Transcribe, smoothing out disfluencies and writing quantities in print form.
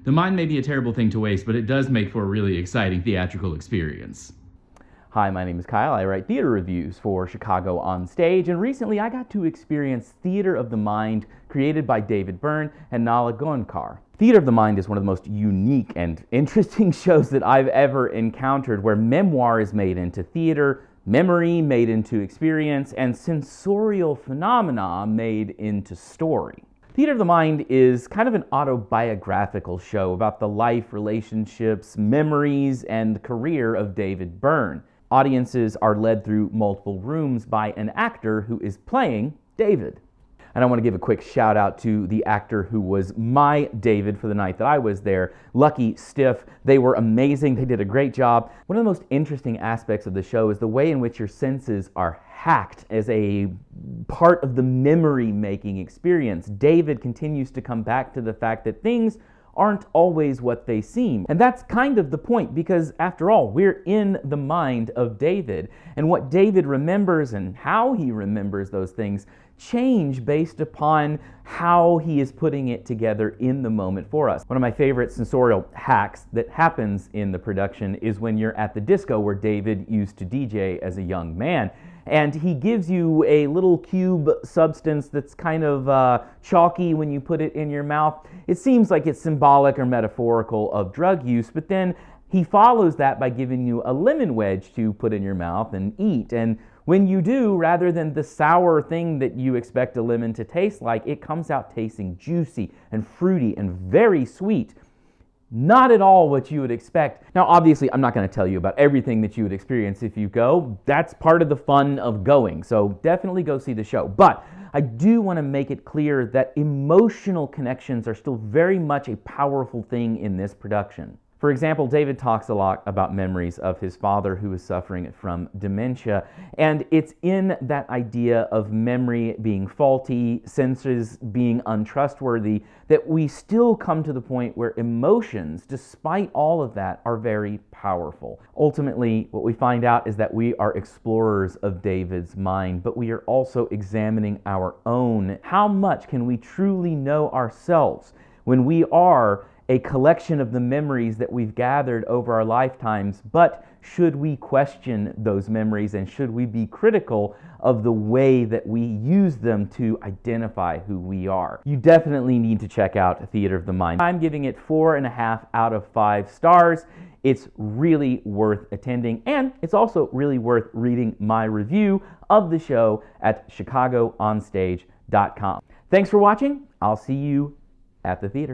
The mind may be a terrible thing to waste, but it does make for a really exciting theatrical experience. Hi, my name is Kyle. I write theater reviews for Chicago On Stage, and recently I got to experience Theater of the Mind, created by David Byrne and Nala Goankar. Theater of the Mind is one of the most unique and interesting shows that I've ever encountered, where memoir is made into theater, memory made into experience, and sensorial phenomena made into story. Theater of the Mind is kind of an autobiographical show about the life, relationships, memories, and career of David Byrne. Audiences are led through multiple rooms by an actor who is playing David. And I want to give a quick shout out to the actor who was my David for the night that I was there, Lucky Stiff. They were amazing. They did a great job. One of the most interesting aspects of the show is the way in which your senses are hacked as a part of the memory-making experience. David continues to come back to the fact that things aren't always what they seem. And that's kind of the point, because after all, we're in the mind of David. And what David remembers and how he remembers those things change based upon how he is putting it together in the moment for us. One of my favorite sensorial hacks that happens in the production is when you're at the disco where David used to DJ as a young man. And he gives you a little cube substance that's kind of chalky when you put it in your mouth. It seems like it's symbolic or metaphorical of drug use, but then he follows that by giving you a lemon wedge to put in your mouth and eat. And when you do, rather than the sour thing that you expect a lemon to taste like, it comes out tasting juicy and fruity and very sweet. Not at all what you would expect. Now, obviously, I'm not going to tell you about everything that you would experience if you go. That's part of the fun of going, so definitely go see the show. But I do want to make it clear that emotional connections are still very much a powerful thing in this production. For example, David talks a lot about memories of his father who is suffering from dementia, and it's in that idea of memory being faulty, senses being untrustworthy, that we still come to the point where emotions, despite all of that, are very powerful. Ultimately, what we find out is that we are explorers of David's mind, but we are also examining our own. How much can we truly know ourselves when we are a collection of the memories that we've gathered over our lifetimes? But should we question those memories, and should we be critical of the way that we use them to identify who we are? You definitely need to check out Theater of the Mind. I'm giving it 4.5 out of 5 stars. It's really worth attending, and it's also really worth reading my review of the show at chicagoonstage.com. Thanks for watching. I'll see you at the theater.